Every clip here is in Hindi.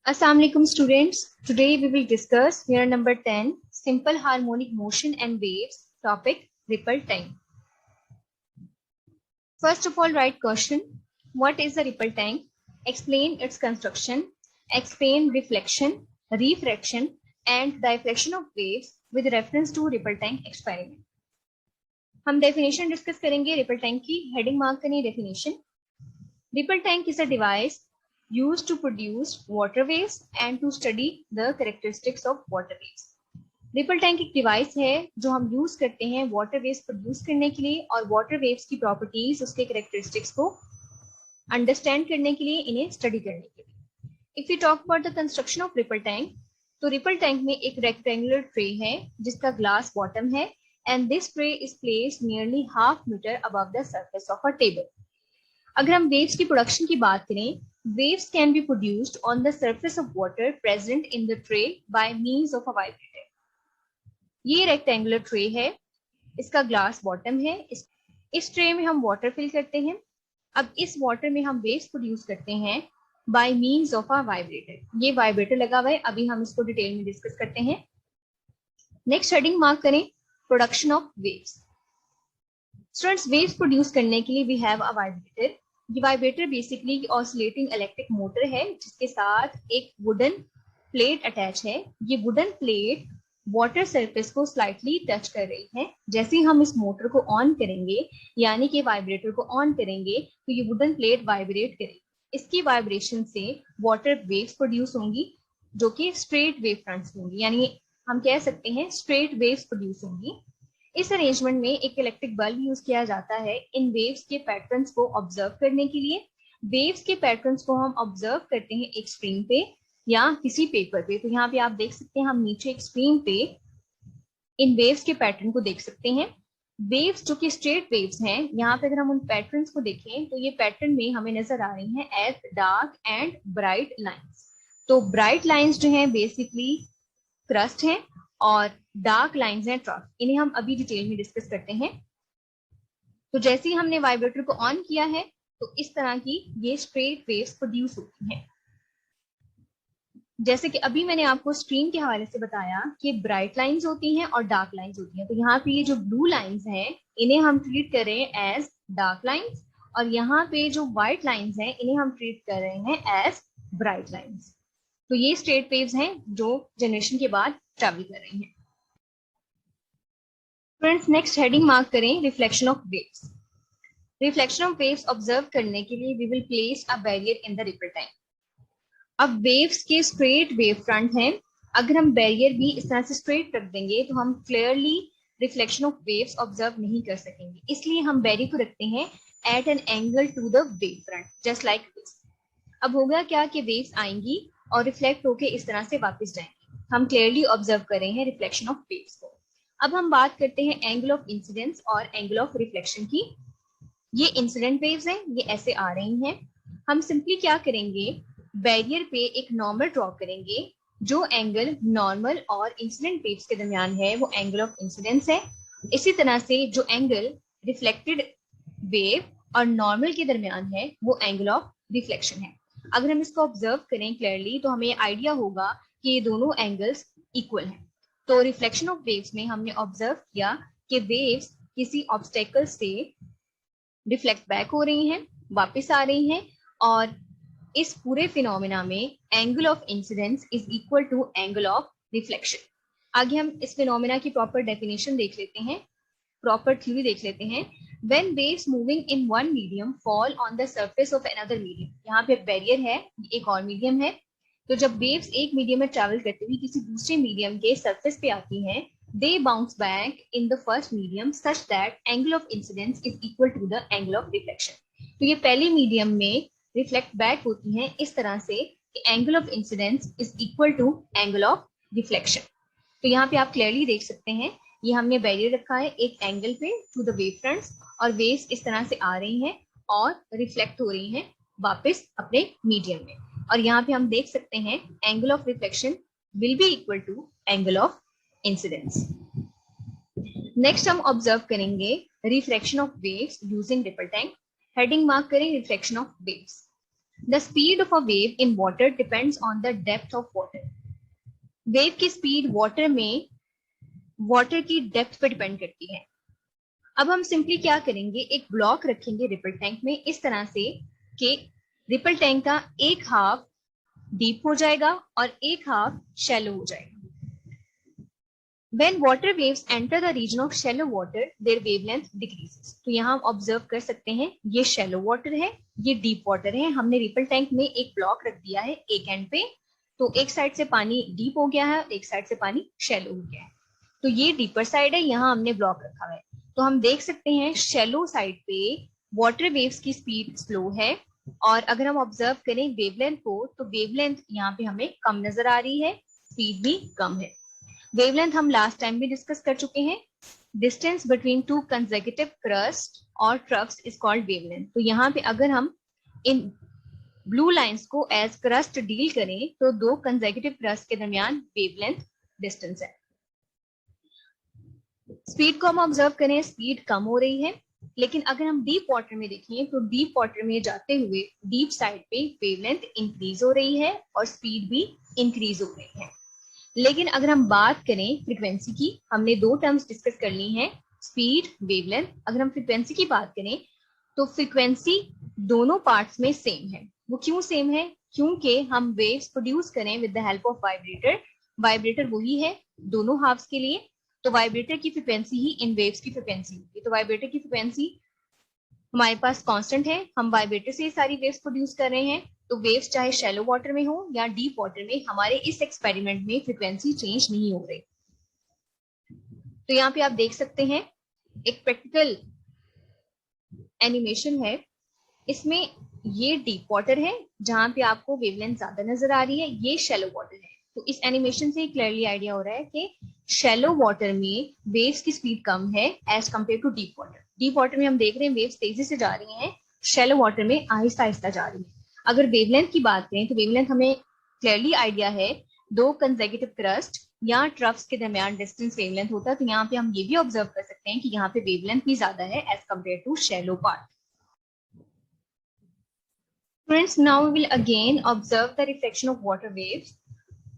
Assalamu alaikum students. Today we will discuss year number 10, simple harmonic motion and waves, topic ripple tank. First of all, write question. What is a ripple tank? Explain its construction. Explain reflection, refraction and diffraction of waves with reference to ripple tank experiment. हम definition discuss करेंगे ripple tank की. Heading mark करें definition. Ripple tank is a device used to produce water waves and to study the characteristics of water waves. Ripple tank एक डिवाइस है जो हम यूज करते हैं वाटर वेव्स प्रोड्यूस करने के लिए और वाटर वेव्स की प्रॉपर्टीज, उसके कैरेक्टरिस्टिक्स को अंडरस्टैंड करने के लिए, इन्हें स्टडी करने के लिए. If you talk about the construction of ripple tank, तो रिपल टैंक में एक रेक्टेंगुलर ट्रे है जिसका ग्लास बॉटम है and this tray is placed nearly half metre above the surface of a table. अगर हम वेव्स की प्रोडक्शन की बात करें, waves can be produced on the surface of water present in the tray by means of a vibrator. ये रेक्टेंगुलर ट्रे है, इसका ग्लास बॉटम है. इस ट्रे में हम वाटर फिल करते हैं. अब इस वाटर में हम वेव्स प्रोड्यूस करते हैं by means of a vibrator. ये वाइब्रेटर लगा हुआ है, अभी हम इसको डिटेल में डिस्कस करते हैं. नेक्स्ट हेडिंग मार्क करें, production of waves. Students, waves produce करने के लिए वी हैव अ वाइब्रेटर. ये vibrator basically oscillating electric motor है जिसके साथ एक वुडन प्लेट अटैच है. ये वुडन प्लेट वाटर सरफेस को स्लाइटली टच कर रही है. जैसे ही हम इस मोटर को ऑन करेंगे, यानी कि वाइब्रेटर को ऑन करेंगे, तो ये वुडन प्लेट वाइब्रेट करेगी. इसकी वाइब्रेशन से वाटर वेव्स प्रोड्यूस होंगी जो कि स्ट्रेट वेव फ्रंट्स होंगी, यानी हम कह सकते हैं स्ट्रेट वेव्स प्रोड्यूस होंगी. इस अरेंजमेंट में एक इलेक्ट्रिक बल्ब यूज किया जाता है इन वेव्स के पैटर्न्स को ऑब्जर्व करने के लिए. वेव्स के पैटर्न्स को हम ऑब्जर्व करते हैं एक स्क्रीन पे या किसी पेपर पे. तो यहाँ पे आप देख सकते हैं, हम नीचे एक स्क्रीन पे इन वेव्स के पैटर्न को देख सकते हैं. वेव्स जो कि स्ट्रेट वेव्स हैं, यहाँ पे अगर हम उन पैटर्न्स को देखें तो ये पैटर्न में हमें नजर आ रही हैं as dark and bright lines. तो ब्राइट लाइंस जो है बेसिकली क्रस्ट है और डार्क लाइंस हैं ट्रफ. इन्हें हम अभी डिटेल में डिस्कस करते हैं. तो जैसे ही हमने वाइब्रेटर को ऑन किया है तो इस तरह की ये स्ट्रेट वेव्स प्रोड्यूस होती हैं. जैसे कि अभी मैंने आपको स्क्रीन के हवाले से बताया कि ब्राइट लाइंस होती हैं और डार्क लाइंस होती हैं. तो यहाँ पे ये जो ब्लू लाइंस हैं इन्हें हम ट्रीट कर रहे हैं एज डार्क लाइंस और यहाँ पे जो व्हाइट लाइंस हैं इन्हें हम ट्रीट कर रहे हैं एज ब्राइट लाइंस. तो ये स्ट्रेट वेव्स हैं जो जनरेशन के बाद ट्रैवल कर रही हैं. फ्रेंड्स, नेक्स्ट हेडिंग मार्क करें, reflection of waves. Reflection of waves observe करने के लिए we will place a barrier in the ripple tank. अब वेव्स के स्ट्रेट वेव फ्रंट हैं. अगर हम बैरियर भी इस तरह से स्ट्रेट रख देंगे तो हम clearly reflection of waves observe नहीं कर सकेंगे. इसलिए हम बैरियर को रखते हैं at an angle to the wave front, just like this. अब होगा क्या कि वेव्स आएंगी और रिफ्लेक्ट होके इस तरह से वापस जाएंगी. हम क्लियरली ऑब्जर्व कर रहे हैं रिफ्लेक्शन ऑफ वेव्स को. अब हम बात करते हैं एंगल ऑफ इंसिडेंस और एंगल ऑफ रिफ्लेक्शन की. ये इंसिडेंट वेव्स हैं, ये ऐसे आ रही हैं. हम सिंपली क्या करेंगे, बैरियर पे एक नॉर्मल ड्रॉ करेंगे. जो एंगल नॉर्मल और इंसिडेंट वेव्स के दरमियान है वो एंगल ऑफ इंसिडेंस है. इसी तरह से जो एंगल रिफ्लेक्टेड वेव और नॉर्मल के दरमियान है वो एंगल ऑफ रिफ्लेक्शन है. अगर हम इसको ऑब्जर्व करें क्लियरली तो हमें आइडिया होगा कि ये दोनों एंगल्स इक्वल हैं. तो रिफ्लेक्शन ऑफ वेव्स में हमने ऑब्जर्व किया कि वेव्स किसी ऑब्स्टेकल से रिफ्लेक्ट बैक हो रही हैं, वापस आ रही हैं और इस पूरे फिनोमेना में angle of incidence is equal to angle of reflection. आगे हम इस फिनोमेना की प्रॉपर डेफिनेशन देख लेते हैं, प्रॉपर थ्योरी देख लेते हैं. When waves moving in one medium fall on the surface of another medium, यहाँ पे बैरियर है, एक और मीडियम है. तो जब वेव्स एक मीडियम में ट्रैवल करते हुए किसी दूसरे मीडियम के सरफेस पे आती हैं, they bounce back in the first medium such that angle of incidence is equal to the angle of reflection. तो ये पहले मीडियम में रिफ्लेक्ट बैक होती हैं इस तरह से कि angle of incidence is equal to angle of reflection. तो यहाँ पे आप क्लियरली देख सकते हैं, ये हमने बैरियर रखा है एक एंगल पे टू द वेव फ्रंट्स और वेव्स इस तरह से आ रही हैं और रिफ्लेक्ट हो रही हैं वापस अपने मीडियम में. और यहाँ पे हम देख सकते हैं angle of reflection will be equal to angle of incidence. Next हम ऑब्जर्व करेंगे refraction of waves using ripple tank. Heading mark करें refraction of waves. The speed of a wave in water depends on the depth of water. Wave की स्पीड वाटर की डेप्थ पर डिपेंड करती है। अब हम सिंपली क्या करेंगे, एक ब्लॉक रखेंगे रिपल टैंक में इस तरह से कि रिपल टैंक का एक हाफ डीप हो जाएगा और एक हाफ शैलो हो जाएगा। When water waves enter the region of shallow water, their wavelength decreases. तो यहाँ हम ऑब्जर्व कर सकते हैं ये शैलो वाटर है, ये डीप वाटर है। हमने रिपल टैंक में एक ब्लॉक रख दिया है एक एंड पे, तो एक साइड से पानी डीप हो गया है, एक साइड से पानी शैलो हो गया है। तो ये डीपर साइड है, यहाँ हमने ब्लॉक रखा हुआ है। तो हम देख सकते हैं शैलो साइड पे वाटर वेव्स की स्पीड स्लो है, और अगर हम ऑब्जर्व करें वेवलेंथ को तो वेवलेंथ यहाँ पे हमें कम नजर आ रही है, स्पीड भी कम है। वेवलेंथ हम लास्ट टाइम भी डिस्कस कर चुके हैं। Distance between two consecutive crust और ट्रफ्स इज कॉल्ड वेवलेंथ। तो यहाँ पे अगर हम इन ब्लू लाइंस को एज क्रस्ट डील करें तो दो कंसेक्यूटिव क्रस्ट के दरमियान वेवलेंथ डिस्टेंस है। स्पीड को हम ऑब्जर्व करें, स्पीड कम हो रही है, लेकिन अगर हम डीप वाटर में देखें तो डीप वाटर में जाते हुए डीप साइड पे वेवलेंथ इंक्रीज हो रही है और स्पीड भी इंक्रीज हो रही है। लेकिन अगर हम बात करें फ्रीक्वेंसी की, हमने दो टर्म्स डिस्कस कर ली हैं, स्पीड, वेवलेंथ। अगर हम फ्रीक्वेंसी की बात करें तो फ्रीक्वेंसी दोनों पार्ट्स में सेम है। वो क्यों सेम है? क्योंकि हम वेव्स प्रोड्यूस करें with the help of vibrator. Vibrator वही है दोनों हाफ्स के लिए, तो वाइब्रेटर की फ्रीक्वेंसी ही इन वेव्स की फ्रीक्वेंसी होगी। तो वाइब्रेटर की फ्रीक्वेंसी हमारे पास कांस्टेंट है, हम वाइब्रेटर से सारी वेव्स प्रोड्यूस कर रहे हैं। तो वेव्स चाहे शैलो वाटर में हो या डीप वाटर में, हमारे इस एक्सपेरिमेंट में फ्रीक्वेंसी चेंज नहीं हो रही। तो यहाँ पे आप देख सकते हैं एक प्रैक्टिकल एनिमेशन है, इसमें ये डीप वाटर है जहां पे आपको वेवलेंथ ज्यादा नजर आ रही है, ये शैलो वाटर है। तो इस एनिमेशन से क्लियरली आइडिया हो रहा है कि शैलो वाटर में वेव्स की स्पीड कम है as compare to deep water. Deep water में हम देख रहे हैं वेव्स तेजी से जा रही हैं, शैलो वाटर में आहिस्ता आहिस्ता जा रही है। अगर वेवलेंथ की बात करें तो वेवलेंथ हमें क्लियरली आइडिया है दो कंसेक्यूटिव क्रस्ट या ट्रफ्स के दरमियान डिस्टेंस वेवलेंथ होता है। तो यहाँ पे हम ये भी ऑब्जर्व कर सकते हैं कि यहाँ पे वेवलेंथ भी ज्यादा है as compare to shallow part. Friends, now we will again observe the reflection of water waves.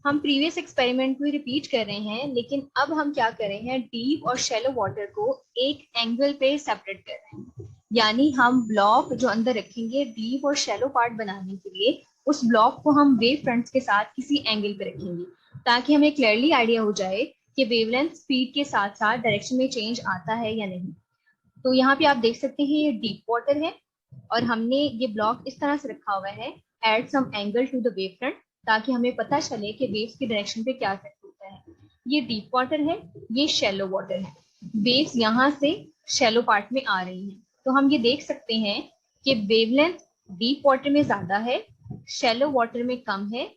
हम प्रीवियस एक्सपेरिमेंट में रिपीट कर रहे हैं, लेकिन अब हम क्या कर रहे हैं, डीप और शैलो वाटर को एक एंगल पे सेपरेट कर रहे हैं। यानी हम ब्लॉक जो अंदर रखेंगे डीप और शैलो पार्ट बनाने के लिए, उस ब्लॉक को हम वेव फ्रंट्स के साथ किसी एंगल पे रखेंगे, ताकि हमें क्लियरली आइडिया हो जाए कि वेवलेंथ स्पीड के साथ साथ डायरेक्शन में चेंज आता है या नहीं। तो यहाँ पे आप देख सकते हैं ये डीप वाटर है और हमने ये ब्लॉक इस तरह से रखा हुआ है at some angle to the wave front, ताकि हमें पता चले कि वेव्स की डायरेक्शन पे क्या इफेक्ट होता है। ये डीप वाटर है, ये शैलो वाटर है। वेव्स यहाँ से शैलो पार्ट में आ रही हैं, तो हम ये देख सकते हैं कि वेवलेंथ डीप वाटर में ज्यादा है, शैलो वाटर में कम है।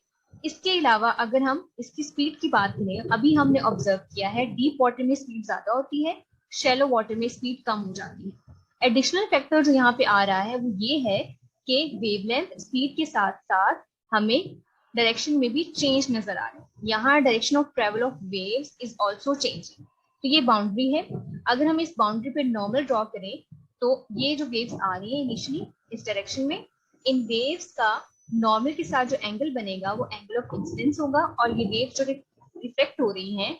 इसके अलावा अगर हम इसकी स्पीड की बात करें, अभी हमने ऑब्जर्व किया है डीप वाटर में स्पीड ज्यादा होती है, शैलो वाटर में स्पीड कम हो जाती है। एडिशनल फैक्टर जो यहाँ पे आ रहा है वो ये है कि वेवलेंथ स्पीड के साथ साथ हमें डायरेक्शन में भी चेंज नजर आ रहा है। यहाँ direction of travel of waves is also changing. तो ये बाउंड्री है, अगर हम इस बाउंड्री पे नॉर्मल ड्रॉ करें तो ये जो वेव्स आ रही है इनिशियली इस डायरेक्शन में, इन वेव्स का नॉर्मल के साथ जो एंगल बनेगा वो एंगल ऑफ इंसिडेंस होगा, और ये वेव्स जो रिफ्लेक्ट हो रही हैं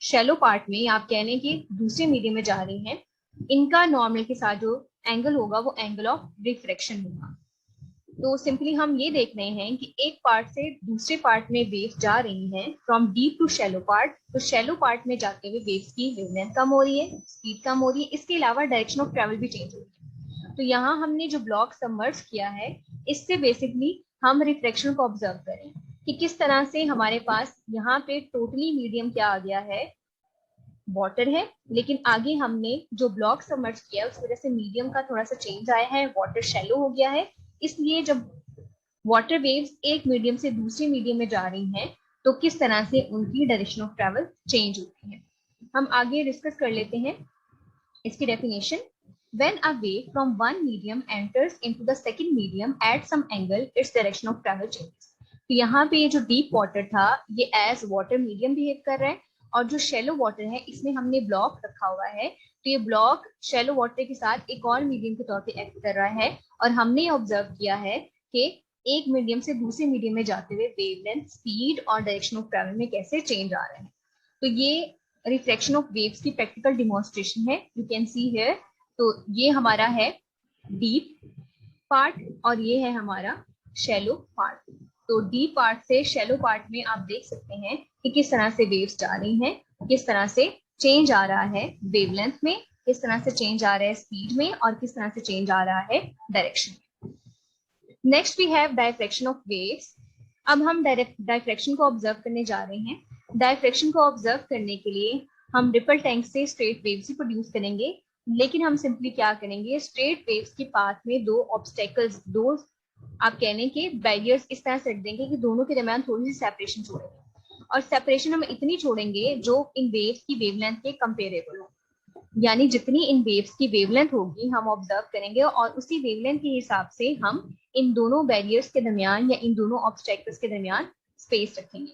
शैलो पार्ट में, आप कह लें कि दूसरे मीडियम में जा रही हैं, इनका नॉर्मल के साथ जो एंगल होगा वो एंगल ऑफ रिफ्रैक्शन होगा। तो सिंपली हम ये देख रहे हैं कि एक पार्ट से दूसरे पार्ट में वेव जा रही हैं from deep to shallow part. तो शैलो पार्ट में जाते हुए वेव्स की वेवलेंथ कम हो रही है, स्पीड कम हो रही है, इसके अलावा डायरेक्शन ऑफ ट्रेवल भी चेंज हो रही है। तो यहाँ हमने जो ब्लॉक सबमर्ज किया है, इससे बेसिकली हम रिफ्लेक्शन को ऑब्जर्व करें कि किस तरह से हमारे पास यहाँ पे टोटली मीडियम क्या आ गया है, वाटर है, लेकिन आगे हमने जो ब्लॉक सबमर्ज किया उस वजह से मीडियम का थोड़ा सा चेंज आया है, वाटर शैलो हो गया है। इसलिए जब वाटर वेव्स एक मीडियम से दूसरे मीडियम में जा रही हैं तो किस तरह से उनकी डायरेक्शन ऑफ ट्रैवल चेंज होती है। हम आगे डिस्कस कर लेते हैं इसकी definition. When a wave from one medium enters into the second medium at some angle, its direction of travel changes. तो यहाँ पे ये जो डीप वाटर था ये एज वाटर मीडियम बिहेव कर रहा है, और जो शैलो वाटर है इसमें हमने ब्लॉक रखा हुआ है, तो ये ब्लॉक शैलो वाटर के साथ एक और मीडियम के तौर पे एक्ट कर रहा है, और हमने ऑब्जर्व किया है कि एक मीडियम से दूसरे मीडियम में जाते हुए वेवलेंथ, स्पीड और डायरेक्शन ऑफ ट्रैवल में कैसे चेंज आ रहे हैं। तो ये रिफ्लेक्शन ऑफ वेव्स की प्रैक्टिकल डिमॉन्स्ट्रेशन है, यू कैन सी हियर। तो ये हमारा है डीप पार्ट और ये है हमारा शैलो पार्ट। तो डीप पार्ट से शैलो पार्ट में आप देख सकते हैं कि किस तरह से वेव्स जा रही हैं, किस तरह से चेंज आ रहा है वेवलेंथ में, किस तरह से चेंज आ रहा है स्पीड में, और किस तरह से चेंज आ रहा है डायरेक्शन में। Next we have diffraction of waves. अब हम डायफ्रैक्शन को ऑब्जर्व करने जा रहे हैं। डायफ्रैक्शन को ऑब्जर्व करने के लिए हम रिपल टैंक से स्ट्रेट वेव्स ही प्रोड्यूस करेंगे, लेकिन हम सिंपली क्या करेंगे, स्ट्रेट वेव्स के पाथ में दो ऑब्स्टेकल्स, दो आप कहने के बैरियर्स इस तरह से रख देंगे कि दोनों के दरमियान थोड़ी सी सेपरेशन छोड़ेंगे, और सेपरेशन हम इतनी छोड़ेंगे जो इन वेव्स की वेवलेंथ के कंपेरेबल हो, यानी जितनी इन वेव्स की वेवलेंथ होगी हम ऑब्जर्व करेंगे, और उसी वेवलेंथ के हिसाब से हम इन दोनों बैरियर्स के दरमियान या इन दोनों ऑब्स्टेकल्स के दरमियान स्पेस रखेंगे।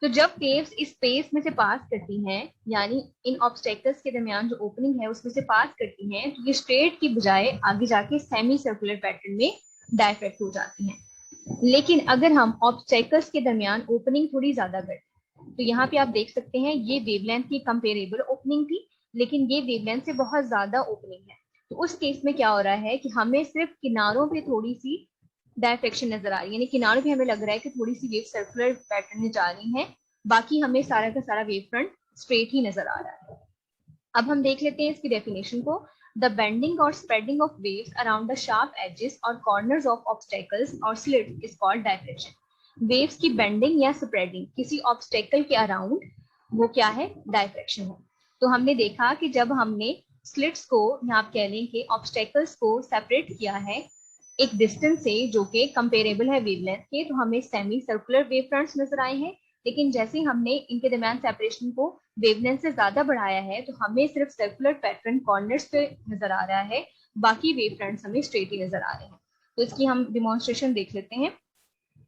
तो जब वेव्स इस स्पेस में से पास करती हैं, यानी इन ऑब्स्टेकल्स के दरमियान जो ओपनिंग है उसमें से पास करती हैं, तो ये स्ट्रेट की बजाय आगे जाके सेमी सर्कुलर पैटर्न में डायफ्रैक्ट हो जाती हैं। लेकिन अगर हम ऑब्स्टेकल्स के दरमियान ओपनिंग थोड़ी ज्यादा करें, तो यहाँ पे आप देख सकते हैं ये वेवलेंथ की कंपेरेबल ओपनिंग थी, लेकिन ये वेवलेंथ से बहुत ज्यादा ओपनिंग है। तो उस केस में क्या हो रहा है कि हमें सिर्फ किनारों पे थोड़ी सी डायफ्रैक्शन नजर आ रही है, यानी किनारों पे हमें लग रहा है कि थोड़ी सी वेव सर्कुलर पैटर्न में जा रही है, बाकी हमें सारा का सारा वेव फ्रंट स्ट्रेट ही नजर आ रहा है। अब हम देख लेते हैं इसकी डेफिनेशन को। द बेंडिंग और spreading of waves around the sharp edges और कॉर्नर्स ऑफ ऑब्स्टेकल्स और slits is called diffraction. Waves की बेंडिंग या स्प्रेडिंग किसी ऑब्स्टेकल के अराउंड, वो क्या है, डायफ्रैक्शन है। तो हमने देखा कि जब हमने स्लिट्स को, यहाँ आप कह लें कि ऑब्स्टेकल्स को सेपरेट किया है एक डिस्टेंस से जो कि कंपेरेबल है वेवलेंथ के, तो हमें सेमी सर्कुलर वेव फ्रंट्स नजर आए हैं। लेकिन जैसे ही हमने इनके दरमियान सेपरेशन को वेवलेंथ से ज्यादा बढ़ाया है, तो हमें सिर्फ सर्कुलर पैटर्न कॉर्नर्स पे नजर आ रहा है, बाकी वेव फ्रंट्स हमें स्ट्रेट ही नजर आ रहे हैं। तो इसकी हम डिमॉन्स्ट्रेशन देख लेते हैं।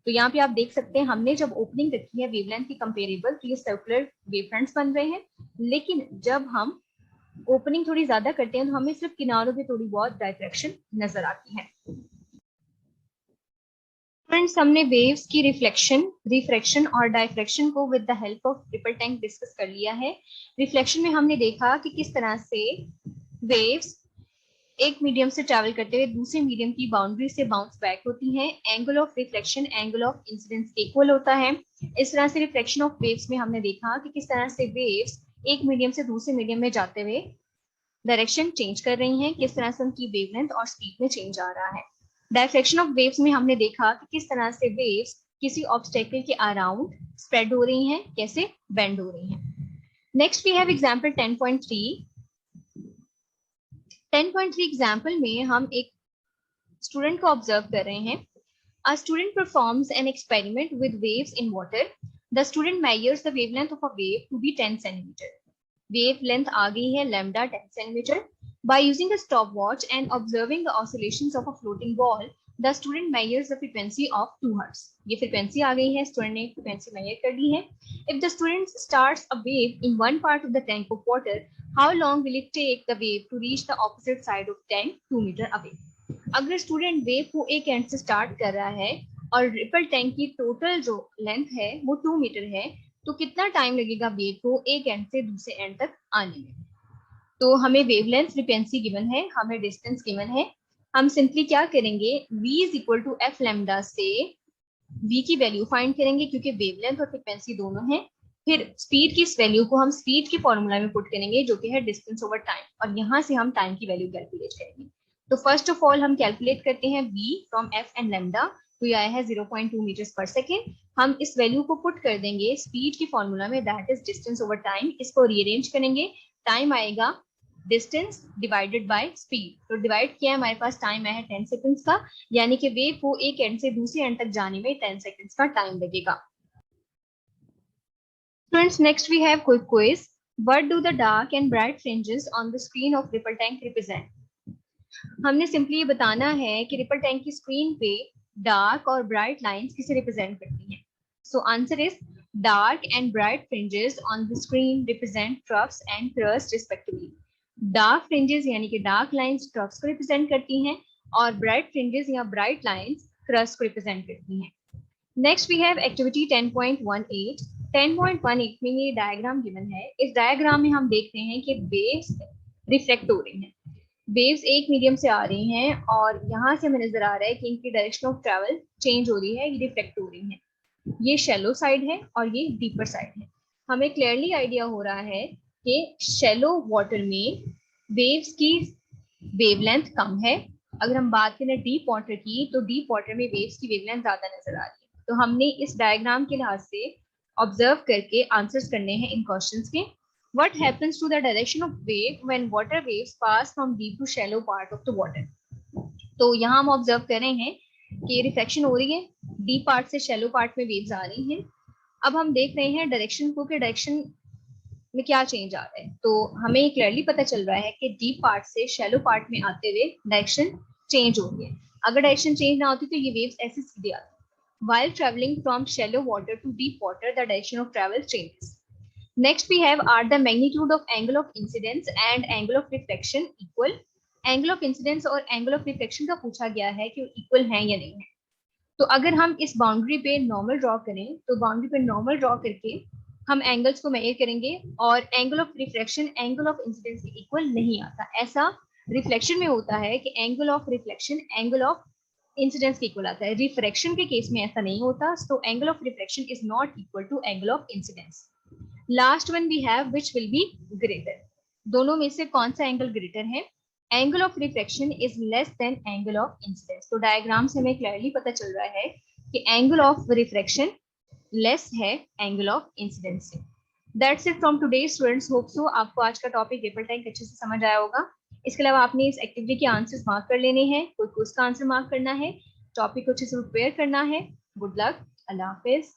तो यहाँ पे आप देख सकते हैं हमने जब ओपनिंग रखी है वेवलेंथ की कंपेरेबल, तो ये सर्कुलर वेव फ्रंट्स बन रहे हैं। लेकिन जब हम ओपनिंग थोड़ी ज्यादा करते हैं तो हमें सिर्फ किनारों पे थोड़ी बहुत डायफ्रैक्शन नजर आती है। फ्रेंड्स, हमने वेव्स की रिफ्लेक्शन, रिफ्रैक्शन और डायफ्रैक्शन को with the help of triple tank discuss कर लिया है। रिफ्लेक्शन में हमने देखा कि किस तरह से वेव्स एक मीडियम से ट्रैवल करते हुए दूसरे मीडियम की बाउंड्री से बाउंस बैक होती हैं। Angle of reflection angle of incidence equal होता है। इस तरह से रिफ्लेक्शन ऑफ वेव्स में हमने देखा कि किस तरह से वेव्स एक मीडियम से दूसरे मीडियम में जाते हुए डायरेक्शन चेंज कर रही हैं, किस तरह से उनकी वेवलेंथ और स्पीड में चेंज आ रहा है। डायफ्रैक्शन ऑफ वेव्स में हमने देखा कि किस तरह से वेव्स किसी ऑब्स्टेकल के अराउंड स्प्रेड हो रही हैं, कैसे बेंड हो रही हैं। Next we have example 10.3। 10.3 example में हम एक स्टूडेंट को ऑब्जर्व कर रहे हैं। A student performs an experiment with waves in water. The student measures the wavelength of a wave to be 10 centimeter. Wavelength आ गई है lambda 10 centimeter. By using a stopwatch and observing the oscillations of a floating ball, the student measures the frequency of 2 hertz. ये frequency आ गई है, student ने frequency measure कर ली है. If the student starts a wave in one part of the tank of water, how long will it take the wave to reach the opposite side of tank 2 meter away? अगर स्टूडेंट वेव को एक एंड से स्टार्ट कर रहा है और रिपल टैंक की टोटल जो लेंथ है वो 2 मीटर है, तो कितना टाइम लगेगा वेव को एक एंड से दूसरे एंड तक आने में। तो हमें वेवलेंथ फ्रीक्वेंसी गिवन है, हमें डिस्टेंस गिवन है। हम सिंपली क्या करेंगे, v is equal to f lambda से v की वैल्यू फाइंड करेंगे, क्योंकि वेवलेंथ और फ्रीक्वेंसी दोनों है। फिर स्पीड की इस वैल्यू को हम स्पीड के फॉर्मूला में पुट करेंगे जो कि है डिस्टेंस ओवर टाइम, और यहाँ से हम टाइम की वैल्यू कैलकुलेट करेंगे। तो फर्स्ट ऑफ ऑल हम कैलकुलेट करते हैं v from f and lambda, तो ये आया है 0.2 मीटर्स पर सेकेंड। हम इस वैल्यू को पुट कर देंगे स्पीड के फॉर्मूला में, that is distance over time. इसको रीअरेंज करेंगे, टाइम आएगा डिस्टेंस डिवाइडेड बाय स्पीड। तो डिवाइड किया हमारे पास टाइम आया है 10 सेकंड्स का, यानी कि वेव को एक एंड से दूसरे एंड तक जाने में 10 सेकंड्स का टाइम लगेगा। Friends, next we have quick quiz. What do the dark and bright fringes on the screen of ripple tank represent? हमने सिंपली ये बताना है कि रिपल टैंक की स्क्रीन पे डार्क और ब्राइट लाइंस किसे रिप्रेजेंट करती हैं। So answer is Dark and bright fringes on the screen represent troughs and crust respectively. Dark fringes यानी कि dark lines troughs को represent करती हैं और bright fringes या bright lines crust को represent करती हैं. Next we have activity 10.18. 10.18 में ये डायग्राम गिवन है. इस डायग्राम में हम देख रहे हैं कि वेव्स रिफ्लेक्ट हो रही हैं. वेव्स एक मीडियम से आ रही हैं और यहाँ से हमें नजर आ रहा है कि इनकी डायरेक्शन ऑफ ट्रैवल चेंज हो रही है, ये रिफ्लेक्ट हो रही है. ये शैलो साइड है और ये डीपर साइड है. हमें क्लियरली आइडिया हो रहा है कि शैलो वाटर में वेव्स की वेवलेंथ कम है. अगर हम बात करें डीप वाटर की तो डीप वाटर में वेव्स की वेवलेंथ ज्यादा नजर आ रही है. तो हमने इस डायग्राम के लिहाज से ऑब्जर्व करके आंसर्स करने हैं इन क्वेश्चंस के. What happens to the direction of wave when water waves pass from deep to shallow part of the water? तो यहाँ हम ऑब्जर्व कर रहे हैं कि रिफ्लेक्शन हो रही है, डीप पार्ट से शैलो पार्ट में वेव्स आ रही हैं. अब हम देख रहे हैं डायरेक्शन को कि डायरेक्शन में क्या चेंज आ रहा है. तो हमें क्लियरली पता चल रहा है कि डीप पार्ट से शैलो पार्ट में आते हुए डायरेक्शन चेंज हो रही है. अगर डायरेक्शन चेंज ना होती तो ये वेव्स ऐसे सीधे आती. While traveling from shallow water to deep water, the direction of travel changes. Next we have, are the magnitude of angle of incidence and angle of reflection equal? Angle of incidence और angle of reflection का पूछा गया है कि इक्वल हैं या नहीं है. तो अगर हम इस बाउंड्री पे नॉर्मल ड्रॉ करें तो बाउंड्री पे नॉर्मल ड्रॉ करके हम एंगल्स को मेजर करेंगे और angle of reflection angle of incidence के इक्वल नहीं आता. ऐसा रिफ्लेक्शन में होता है कि angle of reflection angle of incidence के इक्वल आता है. रिफ्रैक्शन के केस में ऐसा नहीं होता. So angle of reflection is not equal to angle of incidence. Last one we have which will be greater. दोनों में से कौन सा एंगल ग्रेटर है? Angle of reflection is less then angle of incidence. तो डायग्राम से हमें क्लियरली पता चल रहा है कि एंगल ऑफ रिफ्लेक्शन लेस है एंगल ऑफ इंसिडेंस से. That's it from today students. Hope so आपको आज का टॉपिक रिपल टाइम अच्छे से समझ आया होगा. इसके अलावा आपने इस एक्टिविटी के आंसर्स मार्क कर लेने हैं. कोई क्विज का आंसर मार्क करना है, टॉपिक को अच्छे से प्रिपेयर करना है. Good luck. अल्लाह हाफिज.